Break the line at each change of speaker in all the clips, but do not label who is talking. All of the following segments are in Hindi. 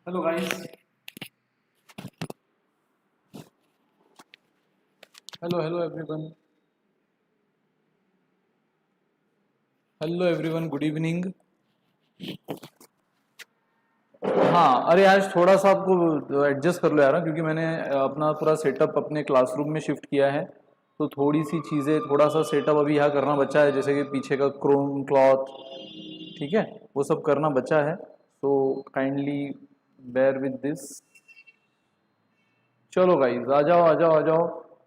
Hello guys. Hello everyone. Hello everyone. Good evening. हाँ, अरे आज थोड़ा सा आपको एडजस्ट कर लो यार, क्योंकि मैंने अपना पूरा सेटअप अपने क्लासरूम में शिफ्ट किया है, तो थोड़ी सी चीज़ें, थोड़ा सा सेटअप अभी यहाँ करना बचा है, जैसे कि पीछे का क्रोम क्लॉथ, ठीक है, वो सब करना बचा है, तो काइंडली बेयर विद दिस। चलो गाइज, आ जाओ आ जाओ आ जाओ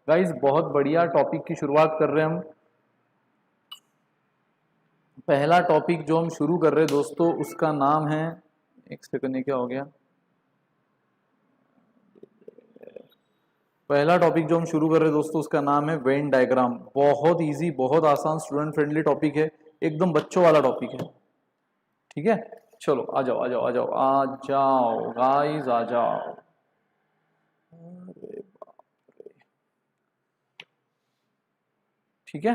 गाइज, बहुत बढ़िया टॉपिक की शुरुआत कर रहे हैं हम। पहला टॉपिक जो हम शुरू कर रहे हैं दोस्तों, उसका नाम है, एक सेकंड, ये क्या हो गया, पहला टॉपिक जो हम शुरू कर रहे हैं दोस्तों, उसका नाम है वेन डायग्राम। बहुत इजी, बहुत आसान, स्टूडेंट फ्रेंडली टॉपिक है, एकदम बच्चों वाला टॉपिक है, ठीक है। चलो आ जाओ आ जाओ आ जाओ आ जाओ गाइस, आ जाओ। ठीक है,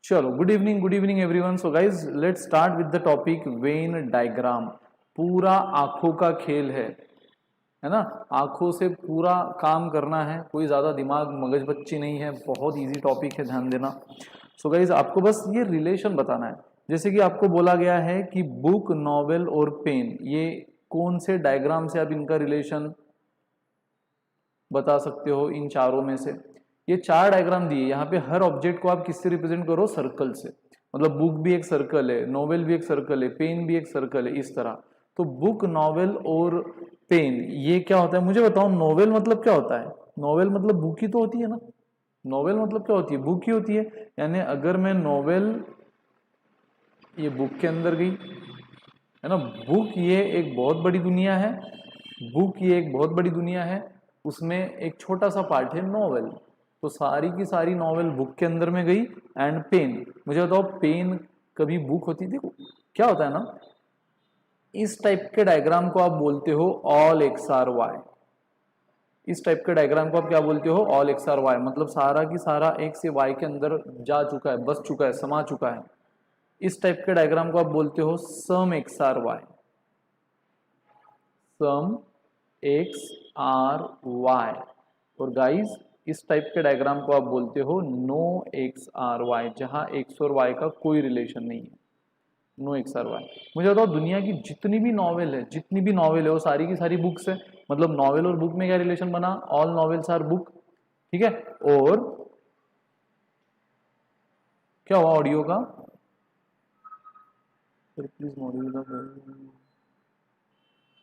चलो, good evening everyone. So guys, let's start with the topic Venn diagram. पूरा आंखों का खेल है ना, आंखों से पूरा काम करना है, कोई ज्यादा दिमाग मगज बच्ची नहीं है, बहुत इजी टॉपिक है, ध्यान देना। सो गाइज, आपको बस ये रिलेशन बताना है, जैसे कि आपको बोला गया है कि बुक, नॉवेल और पेन, ये कौन से डायग्राम से आप इनका रिलेशन बता सकते हो इन चारों में से। ये चार डायग्राम दिए, यहाँ पे हर ऑब्जेक्ट को आप किससे रिप्रेजेंट करो, सर्कल से, मतलब बुक भी एक सर्कल है, नॉवेल भी एक सर्कल है, पेन भी एक सर्कल है, इस तरह। तो बुक, नॉवेल और पेन, ये क्या होता है मुझे बताओ। नॉवेल मतलब क्या होता है? नॉवेल मतलब बुक ही तो होती है ना। नॉवेल मतलब क्या होती है? बुक ही होती है। यानी अगर मैं नॉवेल, ये बुक के अंदर गई, है ना, बुक ये एक बहुत बड़ी दुनिया है, बुक ये एक बहुत बड़ी दुनिया है, उसमें एक छोटा सा पार्ट है नॉवेल, तो सारी की सारी नॉवेल बुक के अंदर में गई। एंड पेन, मुझे बताओ, पेन कभी बुक होती? देखो क्या होता है ना, इस टाइप के डायग्राम को आप बोलते हो ऑल एक्स आर वाई। इस टाइप के डायग्राम को आप क्या बोलते हो? ऑल एक्स आर वाई, मतलब सारा की सारा एक्स से वाई के अंदर जा चुका है, बस चुका है, समा चुका है। इस टाइप के डायग्राम को आप बोलते हो सम X are Y, some X R Y. और गाइस, इस टाइप के डायग्राम को आप बोलते हो नो एक्स आर वाई, जहां एक्स और वाई का कोई रिलेशन नहीं है, नो एक्स आर वाई। मुझे बताओ, दुनिया की जितनी भी नॉवेल है, जितनी भी नॉवेल है, वो सारी की सारी बुक्स है, मतलब नॉवेल और बुक में क्या रिलेशन बना? ऑल नॉवेल्स आर बुक, ठीक है। और क्या हुआ ऑडियो का? प्लीज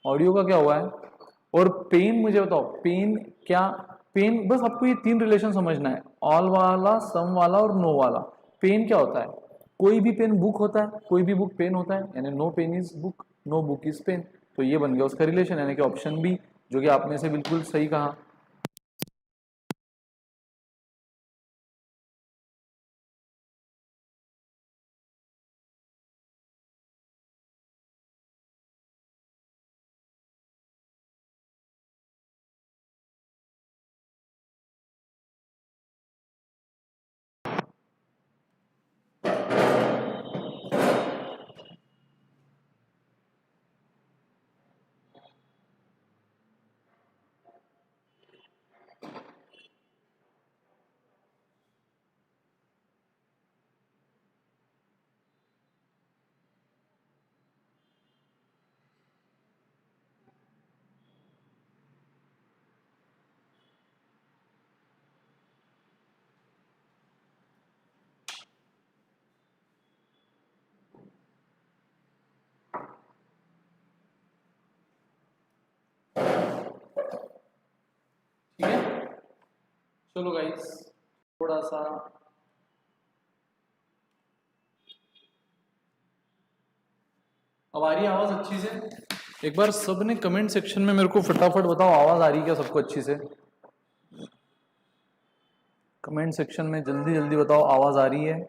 ऑडियो का क्या हुआ है? और पेन, मुझे बताओ, पेन क्या? पेन, बस आपको ये तीन रिलेशन समझना है, ऑल वाला, सम वाला और नो वाला। पेन क्या होता है? कोई भी पेन बुक होता है, कोई भी बुक पेन होता है, यानी no pen is book, no book is pen. तो ये बन गया उसका रिलेशन, यानी कि ऑप्शन बी, जो कि आपने से बिल्कुल सही कहा। चलो गाइस, थोड़ा सा अब आ रही है आवाज अच्छी से? एक बार सब ने कमेंट सेक्शन में मेरे को फटाफट बताओ, आवाज आ रही है क्या सबको अच्छी से? कमेंट सेक्शन में जल्दी जल्दी बताओ, आवाज आ रही है?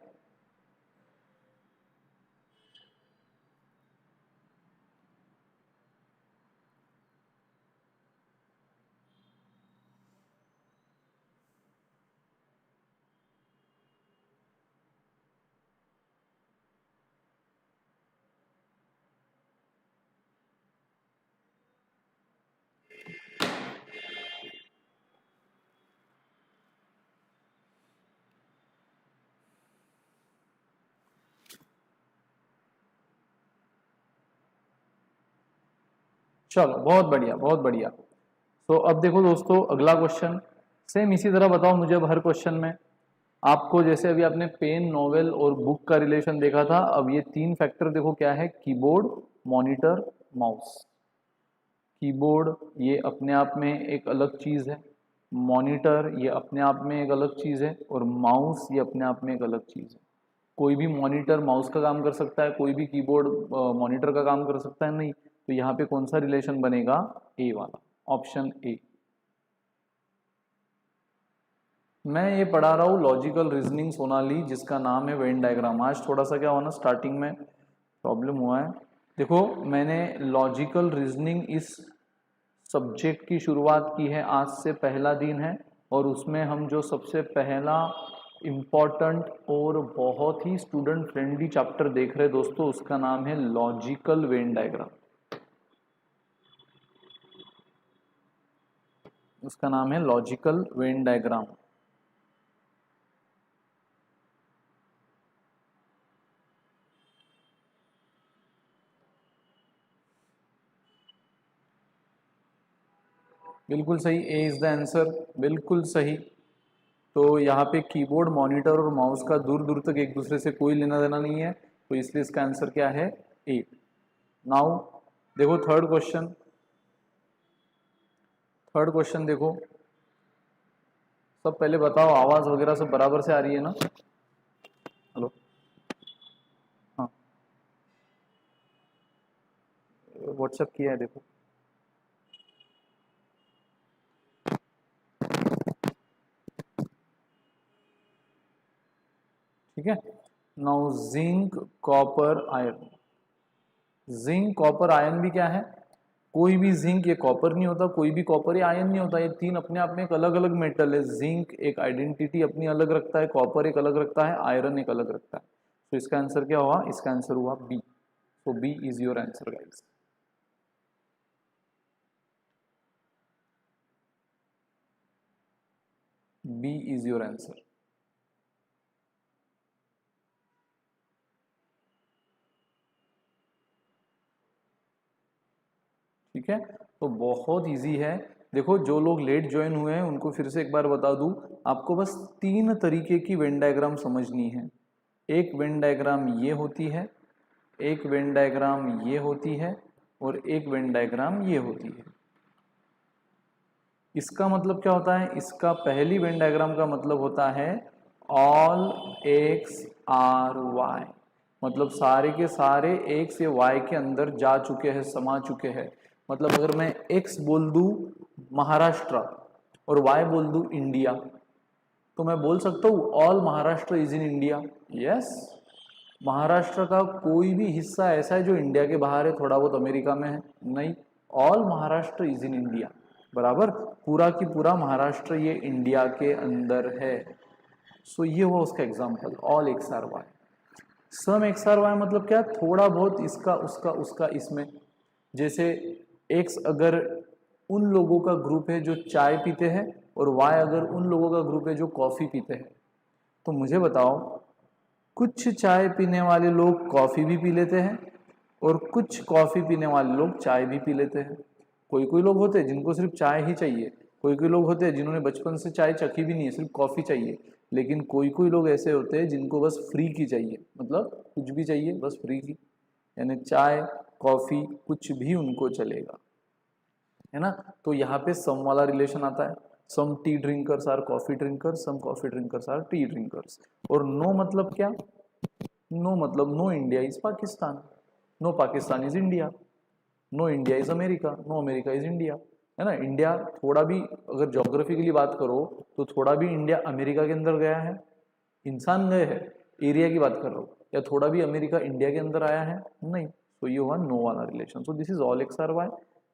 चलो बहुत बढ़िया, बहुत बढ़िया। तो अब देखो दोस्तों, अगला क्वेश्चन सेम इसी तरह बताओ मुझे अब हर क्वेश्चन में। आपको जैसे अभी आपने पेन, नोवेल और बुक का रिलेशन देखा था, अब ये तीन फैक्टर देखो क्या है, कीबोर्ड, मॉनिटर, माउस। कीबोर्ड ये अपने आप में एक अलग चीज है, मॉनिटर ये अपने आप में एक अलग चीज है, और माउस ये अपने आप में एक अलग चीज है। कोई भी मॉनिटर माउस का काम कर सकता है, कोई भी कीबोर्ड मॉनिटर का काम कर सकता है? नहीं। तो यहाँ पे कौन सा रिलेशन बनेगा? ए वाला, ऑप्शन ए। मैं ये पढ़ा रहा हूँ लॉजिकल रीजनिंग सोनाली, जिसका नाम है वेन डायग्राम। आज थोड़ा सा क्या हुआ ना, स्टार्टिंग में प्रॉब्लम हुआ है। देखो, मैंने लॉजिकल रीजनिंग इस सब्जेक्ट की शुरुआत की है, आज से पहला दिन है, और उसमें हम जो सबसे पहला इम्पॉर्टेंट और बहुत ही स्टूडेंट फ्रेंडली चैप्टर देख रहे हैं दोस्तों, उसका नाम है लॉजिकल वेन डायग्राम। उसका नाम है लॉजिकल वेन डायग्राम। बिल्कुल सही, ए इज द आंसर, बिल्कुल सही। तो यहाँ पे कीबोर्ड, मॉनिटर और माउस का दूर दूर तक एक दूसरे से कोई लेना देना नहीं है, तो इसलिए इसका आंसर क्या है? ए। नाउ देखो थर्ड क्वेश्चन। थर्ड क्वेश्चन देखो, सब पहले बताओ आवाज वगैरह सब बराबर से आ रही है ना? हेलो, हाँ, व्हाट्सएप किया है देखो। ठीक है। Now zinc, copper, iron. Zinc, copper, iron भी क्या है? कोई भी जिंक ये कॉपर नहीं होता, कोई भी कॉपर ये आयरन नहीं होता। ये तीन अपने आप में एक अलग अलग मेटल है। जिंक एक आइडेंटिटी अपनी अलग रखता है, कॉपर एक अलग रखता है, आयरन एक अलग रखता है। तो इसका आंसर क्या हुआ? इसका आंसर हुआ बी। तो B is your answer guys. B is your answer. ठीक है, तो बहुत इजी है। देखो, जो लोग लेट ज्वाइन हुए हैं उनको फिर से एक बार बता दूं, आपको बस तीन तरीके की वेन डायग्राम समझनी है। एक वेन डायग्राम ये होती है, एक वेन डायग्राम ये होती है, और एक वेन डायग्राम ये होती है। इसका मतलब क्या होता है? इसका पहली वेन डायग्राम का मतलब होता है ऑल एक्स आर वाई, मतलब सारे के सारे एक्स या वाई के अंदर जा चुके हैं, समा चुके हैं। मतलब अगर मैं एक्स बोल दूं महाराष्ट्र और वाई बोल दूं इंडिया, तो मैं बोल सकता हूं all Maharashtra is in India. Yes, Maharashtra का कोई भी हिस्सा ऐसा है जो इंडिया के बाहर है, थोड़ा बहुत अमेरिका में है? नहीं, all Maharashtra is in India. बराबर, पूरा की पूरा महाराष्ट्र ये इंडिया के अंदर है। सो ये हुआ उसका example, all X are Y. Some X are Y मतलब क्या? थोड़ा बहुत इसका उसका उसका इसमें। जैसे एक्स अगर उन लोगों का ग्रुप है जो चाय पीते हैं, और वाई अगर उन लोगों का ग्रुप है जो कॉफी पीते हैं। तो मुझे बताओ, कुछ चाय पीने वाले लोग कॉफी भी पी लेते हैं, और कुछ कॉफी पीने वाले लोग चाय भी पी लेते हैं। कोई कोई लोग होते हैं जिनको सिर्फ चाय ही चाहिए, कोई कोई लोग होते हैं जिन्होंने बचपन से चाय चखी भी नहीं है, सिर्फ कॉफी चाहिए। लेकिन कोई कोई लोग ऐसे होते हैं जिनको बस फ्री की चाहिए, मतलब कुछ भी चाहिए बस फ्री की, यानी चाय, कॉफी, कुछ भी उनको चलेगा, है ना? तो यहाँ पे सम वाला रिलेशन आता है। Some tea drinkers are coffee drinkers, some coffee drinkers are tea drinkers. और नो मतलब क्या? नो मतलब no India is Pakistan, no Pakistan is India, no India is America, no America is India, है ना। इंडिया थोड़ा भी अगर ज्योग्राफी के लिए बात करो तो थोड़ा भी इंडिया अमेरिका के अंदर गया है? इंसान गए हैं, एरिया की बात कर रहा हूँ। या थोड़ा भी अमेरिका इंडिया के अंदर आया है? नहीं। तो ये हुआ नो वाला relation. So this is all X are Y,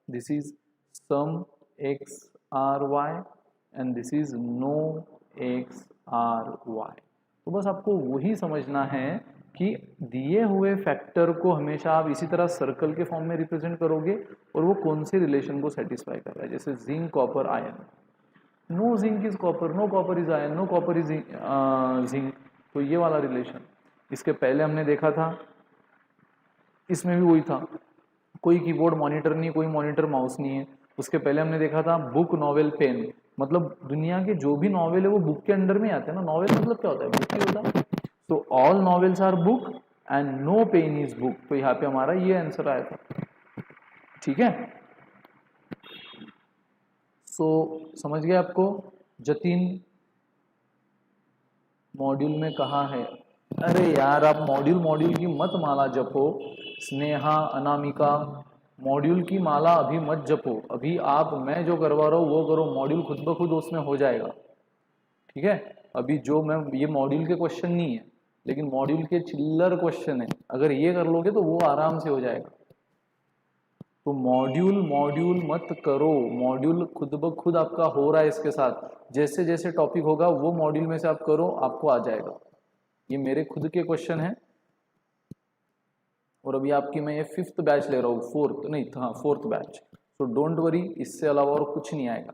this is some X are Y and this is no X are Y. तो बस आपको वही समझना है कि दिए हुए फैक्टर को हमेशा आप इसी तरह सर्कल के फॉर्म में रिप्रेजेंट करोगे और वो कौन से रिलेशन को सेटिस्फाई कर रहा है। जैसे zinc copper ion, no zinc is copper, no copper is ion, no copper is zinc, तो ये वाला रिलेशन। इसके पहले हमने देखा था, इसमें भी वही था, कोई कीबोर्ड मॉनिटर नहीं, कोई मॉनिटर माउस नहीं है। उसके पहले हमने देखा था बुक नॉवेल पेन, मतलब दुनिया के जो भी नॉवेल है वो बुक के अंडर में आते हैं ना। नॉवेल मतलब क्या होता है? बुक ही होता है। तो all novels are book and no pen is book. तो यहाँ पे हमारा ये आंसर आया था, ठीक है। सो समझ गए आपको? जतिन मॉड्यूल में कहा है? अरे यार आप मॉड्यूल मॉड्यूल की मत माला जपो। स्नेहा, अनामिका, मॉड्यूल की माला अभी मत जपो। अभी आप मैं जो करवा रहा हूँ वो करो, मॉड्यूल खुद ब खुद उसमें हो जाएगा, ठीक है। अभी जो मैं ये मॉड्यूल के क्वेश्चन नहीं है, लेकिन मॉड्यूल के चिल्लर क्वेश्चन है, अगर ये कर लोगे तो वो आराम से हो जाएगा। तो मॉड्यूल मॉड्यूल मत करो, मॉड्यूल खुद ब खुद आपका हो रहा है इसके साथ। जैसे जैसे टॉपिक होगा वो मॉड्यूल में से आप करो, आपको आ जाएगा। ये मेरे खुद के क्वेश्चन हैं और अभी आपकी मैं ये 5th बैच ले रहा हूँ, 4th नहीं, हाँ 4th बैच। तो डोंट वरी, इससे अलावा और कुछ नहीं आएगा,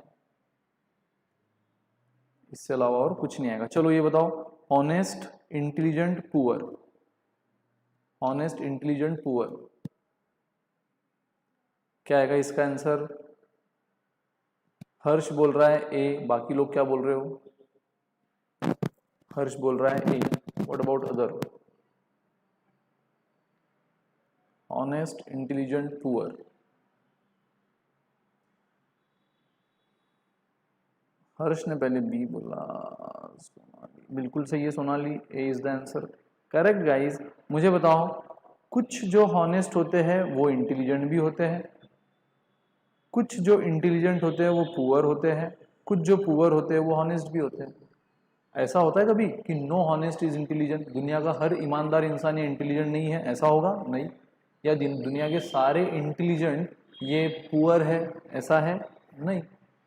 इससे अलावा और कुछ नहीं आएगा। चलो ये बताओ, honest, intelligent, poor, honest, intelligent, poor, क्या आएगा इसका आंसर? हर्ष बोल रहा है ए, बाकी लोग क्या बोल रहे हो? हर्ष बोल रहा है A, what about other? Honest, intelligent, poor, Harsh ने पहले बी बोला। सोनाली बिल्कुल सही है, Sonali, A is the answer. Correct guys. मुझे बताओ, कुछ जो हॉनेस्ट होते हैं वो इंटेलिजेंट भी होते हैं, कुछ जो इंटेलिजेंट होते हैं वो पुअर होते हैं, कुछ जो पुअर होते हैं वो हॉनेस्ट भी होते हैं। ऐसा होता है कभी कि नो हॉनेस्ट इज इंटेलिजेंट? दुनिया का हर ईमानदार इंसान ये इंटेलिजेंट नहीं है, ऐसा होगा? नहीं। या दुनिया के सारे इंटेलिजेंट ये पुअर है, ऐसा है? नहीं।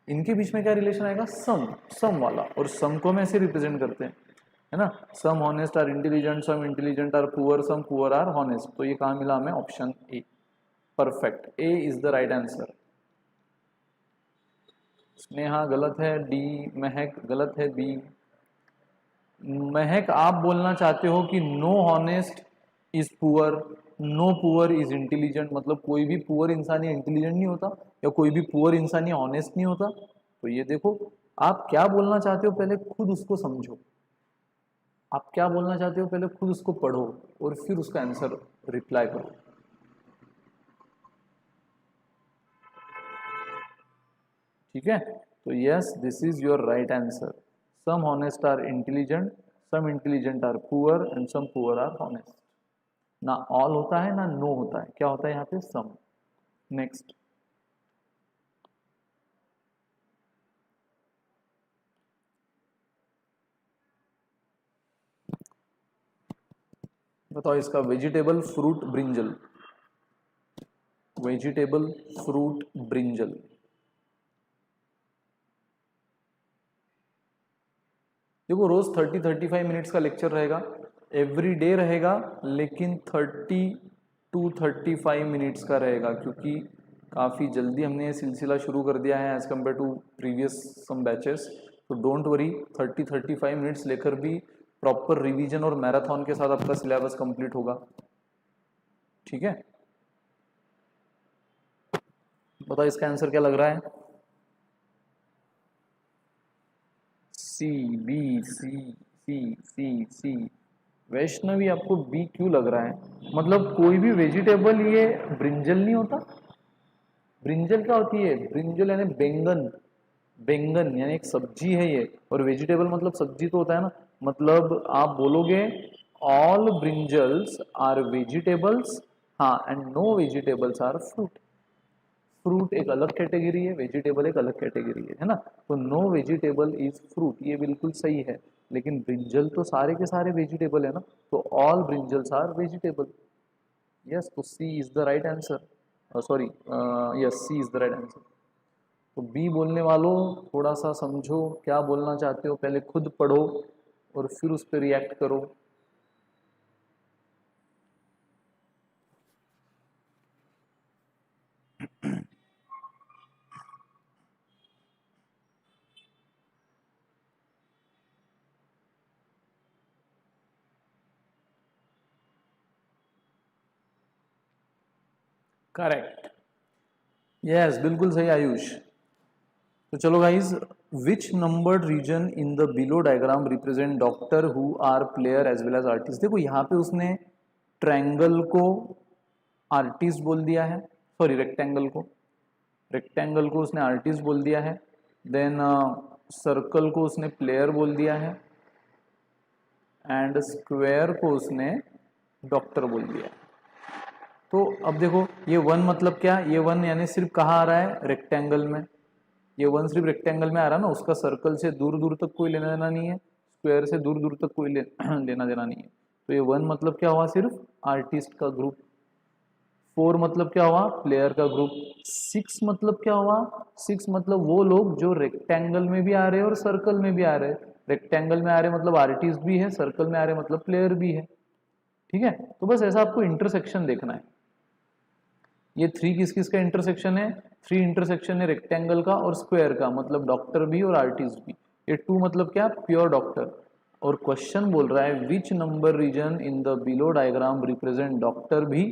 इनके बीच में क्या रिलेशन आएगा? सम वाला। और सम को हम ऐसे रिप्रेजेंट करते हैं, है ना। Some honest are intelligent, some intelligent are poor, some poor are honest. तो ये कहाँ मिला हमें? Option A, perfect, A is the right answer. Sneha गलत है, डी। महक गलत है, बी। महक आप बोलना चाहते हो कि no honest is poor, no poor is intelligent, मतलब कोई भी पुअर इंसान ये इंटेलिजेंट नहीं होता, या कोई भी पुअर इंसान ये ऑनेस्ट नहीं होता। तो ये देखो, आप क्या बोलना चाहते हो पहले खुद उसको समझो, आप क्या बोलना चाहते हो पहले खुद उसको पढ़ो और फिर उसका आंसर रिप्लाई करो। ठीक है, तो yes, this is your right answer. Some honest are intelligent, some intelligent are poor and some poor are honest. ना ऑल होता है ना नो होता है, क्या होता है यहाँ पे? सम। नेक्स्ट बताओ इसका vegetable fruit brinjal, vegetable fruit brinjal. देखो रोज 30-35 मिनट्स का लेक्चर रहेगा, एवरी डे रहेगा, लेकिन 30 to 35 मिनट्स का रहेगा, क्योंकि काफ़ी जल्दी हमने ये सिलसिला शुरू कर दिया है as compare to previous some batches. तो डोंट वरी, 30-35 मिनट्स लेकर भी प्रॉपर रिवीजन और मैराथन के साथ आपका सिलेबस कंप्लीट होगा। ठीक है, बताओ इसका आंसर क्या लग रहा है? सी, बी, सी, सी, सी, सी। वैष्णवी आपको बी क्यों लग रहा है? मतलब कोई भी वेजिटेबल ये ब्रिंजल नहीं होता? ब्रिंजल क्या होती है? ब्रिंजल यानी बैंगन, बैंगन यानी एक सब्जी है ये, और वेजिटेबल मतलब सब्जी तो होता है ना, मतलब आप बोलोगे ऑल ब्रिंजल्स आर वेजिटेबल्स, हाँ, and no vegetables are fruit. Fruit एक अलग कैटेगरी है, वेजिटेबल एक अलग कैटेगरी है ना। तो नो वेजिटेबल इज फ्रूट, ये बिल्कुल सही है, लेकिन ब्रिंजल तो सारे के सारे वेजिटेबल है ना, तो all brinjals are vegetable. Yes, तो C is the right answer, sorry, yes, C is the right answer. तो बी बोलने वालों थोड़ा सा समझो क्या बोलना चाहते हो, पहले खुद पढ़ो और फिर उस पर रिएक्ट करो। करेक्ट, यस, बिल्कुल सही आयुष। तो चलो guys, which numbered region in the below diagram represent doctor who are player as well as artist. देखो यहाँ पे उसने ट्रायंगल को आर्टिस्ट बोल दिया है, सॉरी रेक्टेंगल को उसने आर्टिस्ट बोल दिया है, देन सर्कल को उसने प्लेयर बोल दिया है, एंड स्क्वायर को उसने डॉक्टर बोल दिया है। तो अब देखो ये वन मतलब क्या, ये वन यानी सिर्फ कहाँ आ रहा है, रेक्टेंगल में। ये वन सिर्फ रेक्टेंगल में आ रहा है ना, उसका सर्कल से दूर दूर तक कोई लेना देना नहीं है, स्क्वायर से दूर दूर तक कोई लेना देना नहीं है। तो ये वन मतलब क्या हुआ, सिर्फ आर्टिस्ट का ग्रुप। फोर मतलब क्या हुआ, प्लेयर का ग्रुप। सिक्स मतलब क्या हुआ, सिक्स मतलब वो लोग जो रेक्टेंगल में भी आ रहे हैं और सर्कल में भी आ रहे हैं। रेक्टेंगल में आ रहे मतलब आर्टिस्ट भी है, सर्कल में आ रहे मतलब प्लेयर भी है। ठीक है, तो बस ऐसा आपको इंटरसेक्शन देखना है। ये थ्री किस किस का इंटरसेक्शन है, थ्री इंटरसेक्शन है रेक्टेंगल का और स्क्वायर का, मतलब डॉक्टर भी और आर्टिस्ट भी। ये टू मतलब क्या, प्योर डॉक्टर। और क्वेश्चन बोल रहा है which number region in the below diagram represent doctor भी,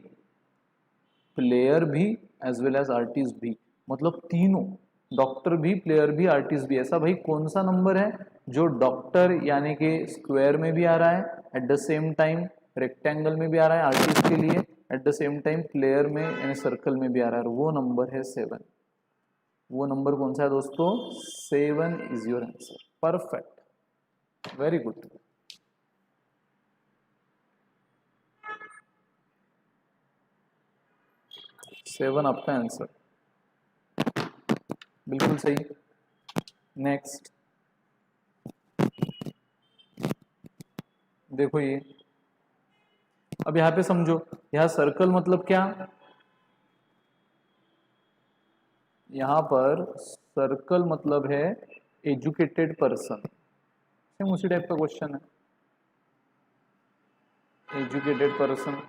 प्लेयर भी, एज वेल एज आर्टिस्ट भी, मतलब तीनों, डॉक्टर भी, प्लेयर भी, आर्टिस्ट भी। ऐसा भाई कौन सा नंबर है जो डॉक्टर यानी कि स्क्वायर में भी आ रहा है, at the same time rectangle में भी आ रहा है आर्टिस्ट के लिए, at the same time player में यानी सर्कल में भी आ रहा है, वो नंबर है 7। वो नंबर कौन सा है दोस्तों, 7 is your answer. Perfect, very good. 7 आपका आंसर, बिल्कुल सही। नेक्स्ट देखो ये, अब यहाँ पे समझो, यहाँ सर्कल मतलब क्या, यहाँ पर सर्कल मतलब है एजुकेटेड पर्सन, सेम उसी टाइप का क्वेश्चन है, एजुकेटेड पर्सन।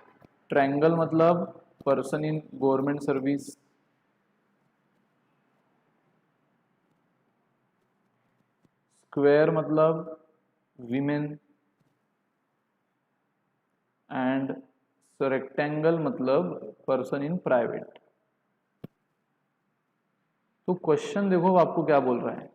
ट्रायंगल मतलब person in government service, square मतलब विमेन, एंड रेक्टेंगल मतलब पर्सन इन प्राइवेट। तो क्वेश्चन देखो आपको क्या बोल रहा है,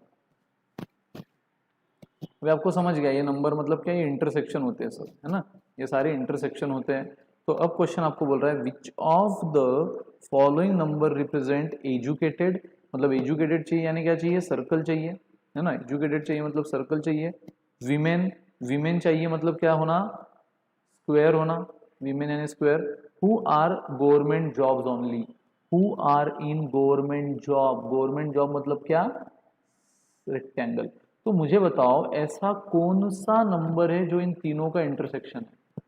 अभी आपको समझ गया ये नंबर मतलब क्या, ये इंटरसेक्शन होते हैं सब, है ना, ये सारे इंटरसेक्शन होते हैं। तो अब क्वेश्चन आपको बोल रहा है which of the following number represent educated, मतलब एजुकेटेड चाहिए यानी क्या चाहिए, सर्कल चाहिए, है ना, एजुकेटेड चाहिए मतलब सर्कल चाहिए। विमेन, विमेन चाहिए मतलब क्या होना, स्क्वायर होना, विमेन यानी square. Who are government jobs only, who are in government job, government job मतलब क्या, रेक्टेंगल। तो मुझे बताओ ऐसा कौन सा नंबर है जो इन तीनों का इंटरसेक्शन है,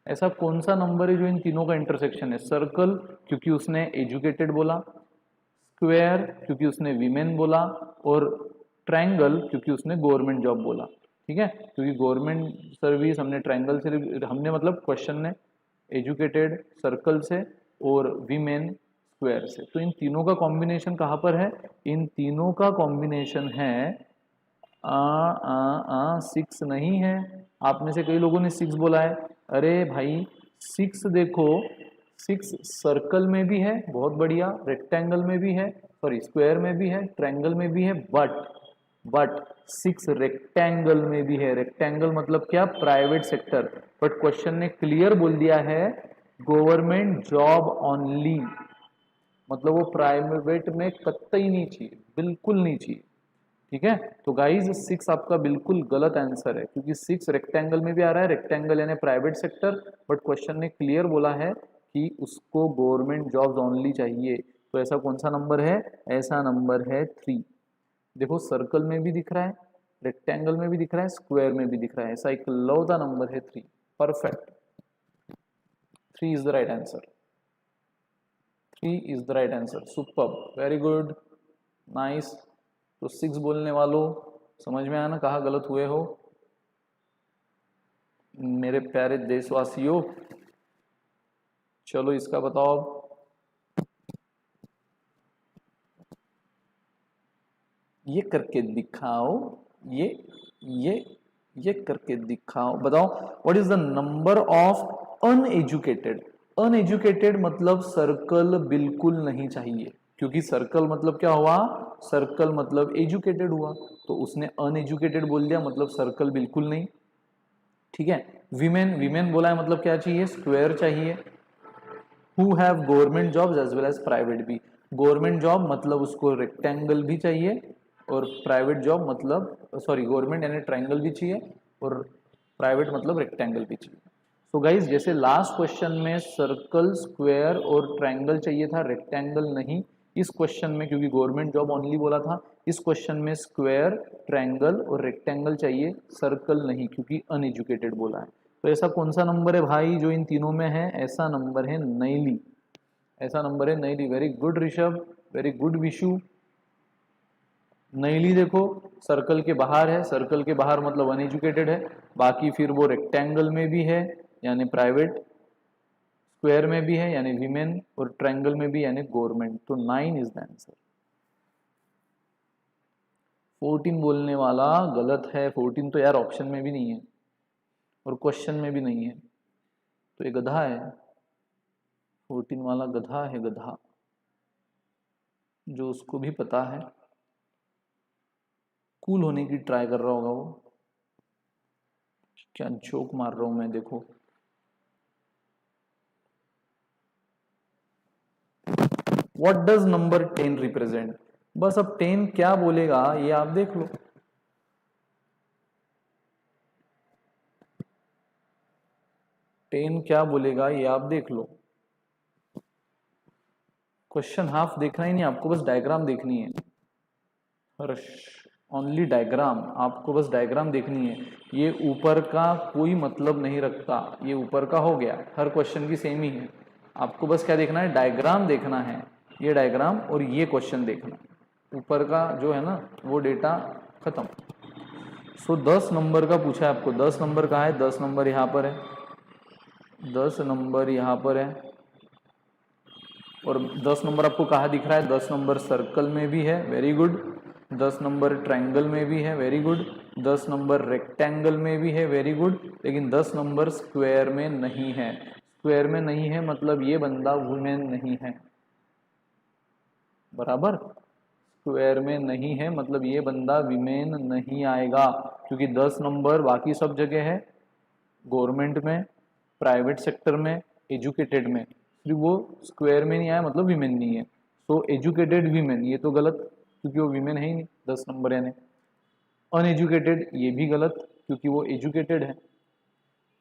ऐसा कौन सा नंबर है जो इन तीनों का इंटरसेक्शन है। सर्कल क्योंकि उसने एजुकेटेड बोला, स्क्वायर क्योंकि उसने विमेन बोला, और ट्रायंगल क्योंकि उसने गवर्नमेंट जॉब बोला। ठीक है, क्योंकि गवर्नमेंट सर्विस हमने ट्रायंगल से, हमने मतलब क्वेश्चन ने एजुकेटेड सर्कल से और विमेन स्क्वायर से, तो इन तीनों का कॉम्बिनेशन कहाँ पर है, इन तीनों का कॉम्बिनेशन है सिक्स नहीं है। आप में से कई लोगों ने सिक्स बोला है, अरे भाई सिक्स देखो, सिक्स सर्कल में भी है, बहुत बढ़िया, रेक्टेंगल में भी है, सॉरी स्क्वायर में भी है, ट्रायंगल में भी है, बट सिक्स रेक्टेंगल में भी है। रेक्टेंगल मतलब क्या, प्राइवेट सेक्टर। बट क्वेश्चन ने क्लियर बोल दिया है गवर्नमेंट जॉब ओनली, मतलब वो प्राइवेट में कतई नहीं चाहिए, बिल्कुल नहीं चाहिए। ठीक है, तो गाइज 6 आपका बिल्कुल गलत आंसर है, क्योंकि 6 रेक्टेंगल में भी आ रहा है, रेक्टेंगल यानी प्राइवेट सेक्टर, बट क्वेश्चन ने क्लियर बोला है कि उसको गवर्नमेंट जॉब्स ओनली चाहिए। तो ऐसा कौन सा नंबर है? ऐसा नंबर है 3। देखो सर्कल में भी दिख रहा है, रेक्टेंगल में भी दिख रहा है, स्क्वायर में भी दिख रहा है, ऐसा एक लौता नंबर है 3। Perfect, 3 is the right answer, 3 is the right answer. Superb, very good, nice. तो 6 बोलने वालों समझ में आया ना कहाँ गलत हुए हो मेरे प्यारे देशवासियों। चलो इसका बताओ अब, ये करके दिखाओ, ये ये ये करके दिखाओ। बताओ what is the number of uneducated. Uneducated मतलब सर्कल बिल्कुल नहीं चाहिए, क्योंकि सर्कल मतलब क्या हुआ? सर्कल मतलब एजुकेटेड हुआ, तो उसने अनएजुकेटेड बोल दिया, मतलब सर्कल बिल्कुल नहीं। ठीक है, विमेन, विमेन बोला है मतलब क्या चाहिए? स्क्वायर चाहिए। Who have government jobs as well as private भी। गवर्नमेंट जॉब मतलब उसको रेक्टेंगल भी चाहिए, और प्राइवेट जॉब मतलब सॉरी गवर्नमेंट यानी ट्रायंगल भी चाहिए, और प्राइवेट मतलब रेक्टेंगल भी चाहिए। सो गाइज जैसे लास्ट क्वेश्चन में सर्कल, स्क्वायर और ट्रायंगल चाहिए था, रेक्टेंगल नहीं। इस क्वेश्चन में क्योंकि गवर्नमेंट जॉब ओनली बोला था, इस क्वेश्चन में स्क्वायर, ट्रायंगल और रेक्टेंगल चाहिए, सर्कल नहीं, क्योंकि अनएजुकेटेड बोला है। तो ऐसा कौन सा नंबर है भाई जो इन तीनों में है? ऐसा नंबर है नैली, ऐसा नंबर है Nelly. Very good Rishabh, very good Vishu. Nelly देखो सर्कल के बाहर है, सर्कल के बाहर मतलब अनएजुकेटेड है, बाकी फिर वो रेक्टेंगल में भी है यानी प्राइवेट, स्क्वायर में भी है यानी विमेन, और ट्रायंगल में भी यानी गवर्नमेंट। तो 9 इज द आंसर। 14 बोलने वाला गलत है, 14 तो यार ऑप्शन में भी नहीं है और क्वेश्चन में भी नहीं है, तो ये गधा है। 14 वाला गधा है, गधा, जो उसको भी पता है, कूल होने की ट्राई कर रहा होगा वो। क्या जोक मार रहा हूं मैं, देखो। What does number 10 represent? बस अब 10 क्या बोलेगा ये आप देख लो। टेन क्या बोलेगा ये आप देख लो। क्वेश्चन हाफ देखना ही नहीं आपको, बस डायग्राम देखनी है। हर्ष, ओनली डायग्राम, आपको बस डायग्राम देखनी है। ये ऊपर का कोई मतलब नहीं रखता, ये ऊपर का हो गया, हर क्वेश्चन की सेम ही है। आपको बस क्या देखना है? डायग्राम देखना है, ये डायग्राम और ये क्वेश्चन देखना। ऊपर का जो है ना वो डेटा खत्म। सो 10 नंबर का पूछा है आपको, 10 नंबर कहाँ है? 10 नंबर यहाँ पर है, 10 नंबर यहाँ पर है, और 10 नंबर आपको कहाँ दिख रहा है? 10 नंबर सर्कल में भी है, वेरी गुड। 10 नंबर ट्रायंगल में भी है, वेरी गुड। 10 नंबर रेक्टेंगल में भी है, वेरी गुड। लेकिन 10 नंबर स्क्वायर में नहीं है। स्क्वायर में नहीं है मतलब ये बंदा वुमेन नहीं है, बराबर। स्क्वायर में नहीं है मतलब ये बंदा विमेन नहीं आएगा, क्योंकि 10 नंबर बाकी सब जगह है, गवर्नमेंट में, प्राइवेट सेक्टर में, एजुकेटेड में, सिर्फ वो स्क्वायर में नहीं आया मतलब विमेन नहीं है। सो एजुकेटेड विमेन ये तो गलत, क्योंकि वो विमेन है ही नहीं 10 नंबर यानी। अनएजुकेटेड ये भी गलत, क्योंकि वो एजुकेटेड है।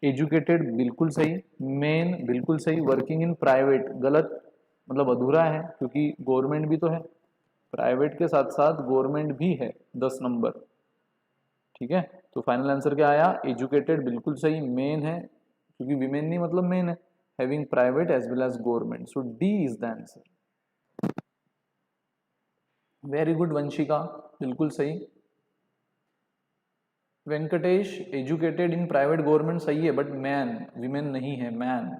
एजुकेटेड बिल्कुल सही, मेन बिल्कुल सही, वर्किंग इन प्राइवेट गलत, मतलब अधूरा है, क्योंकि गवर्नमेंट भी तो है, प्राइवेट के साथ साथ गवर्नमेंट भी है 10 नंबर। ठीक है, तो फाइनल आंसर क्या आया? एजुकेटेड बिल्कुल सही, मेन है, क्योंकि विमेन नहीं मतलब मेन है, having private as well as government. So D is the answer. Very good Vanshika, बिल्कुल सही। Venkatesh, educated in private government सही है, बट मैन, विमेन नहीं है, मैन।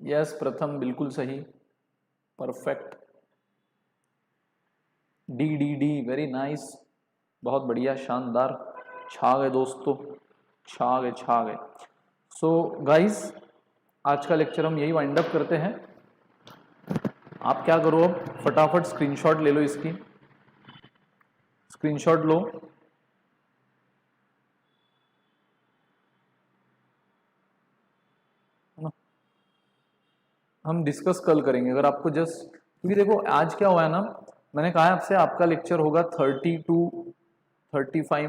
यस प्रथम बिल्कुल सही, perfect. D D D, very nice, बहुत बढ़िया, शानदार, छा गए दोस्तों, छा गए, छा गए। सो गाइस आज का लेक्चर हम यही वाइंड अप करते हैं। आप क्या करो, अब फटाफट स्क्रीनशॉट ले लो, इसकी स्क्रीनशॉट लो। हम डिस्कस कल करेंगे। अगर आपको जस्ट, क्योंकि देखो आज क्या हुआ है ना, मैंने कहा है आपसे आपका लेक्चर होगा 30 to 35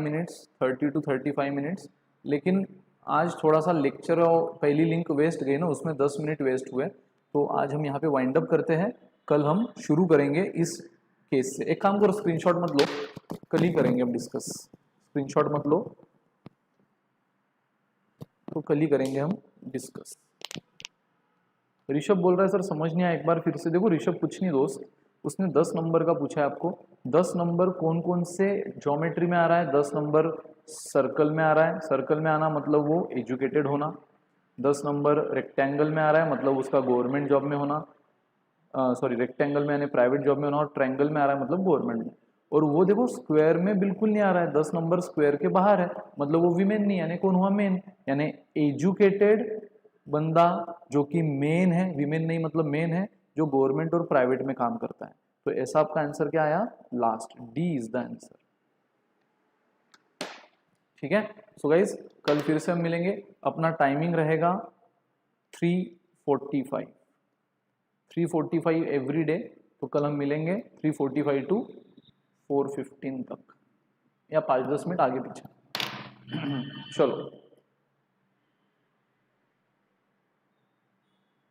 मिनट्स, लेकिन आज थोड़ा सा लेक्चर और पहली लिंक वेस्ट गई ना, उसमें 10 मिनट वेस्ट हुए। तो आज हम यहाँ पे वाइंड अप करते हैं, कल हम शुरू करेंगे इस केस से। एक काम करो, स्क्रीनशॉट मत लो, कल ही करेंगे हम डिस्कस। स्क्रीनशॉट मत लो, तो कल ही करेंगे हम डिस्कस। ऋषभ बोल रहा है सर समझ नहीं आया, एक बार फिर से देखो। ऋषभ कुछ नहीं दोस्त, उसने 10 नंबर का पूछा है आपको। 10 नंबर कौन कौन से ज्योमेट्री में आ रहा है? 10 नंबर सर्कल में आ रहा है, सर्कल में आना मतलब वो एजुकेटेड होना। 10 नंबर रेक्टेंगल में आ रहा है मतलब उसका गवर्नमेंट जॉब में होना, सॉरी रेक्टेंगल में यानी प्राइवेट जॉब में होना, और ट्रायंगल में आ रहा है मतलब गवर्नमेंट में। और वो देखो स्क्वायर में बिल्कुल नहीं आ रहा है, 10 नंबर स्क्वायर के बाहर है, मतलब वो विमेन नहीं, यानी कौन हुआ? मेन, यानी एजुकेटेड बंदा जो कि मेन है, विमेन नहीं मतलब मेन है, जो गवर्नमेंट और प्राइवेट में काम करता है। तो ऐसा आपका आंसर क्या आया? Last, D is the answer. ठीक है, सो गाइज कल फिर से हम मिलेंगे। अपना टाइमिंग रहेगा 3:45 एवरी डे। तो कल हम मिलेंगे 3:45 to 4:15 तक, या 5-10 मिनट आगे पीछे। चलो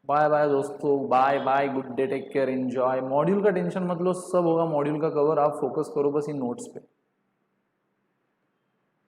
बाय बाय दोस्तों, bye bye, good day, take care, enjoy. Module का टेंशन मत लो, सब होगा मॉड्यूल का कवर, आप फोकस करो बस इन नोट्स पे।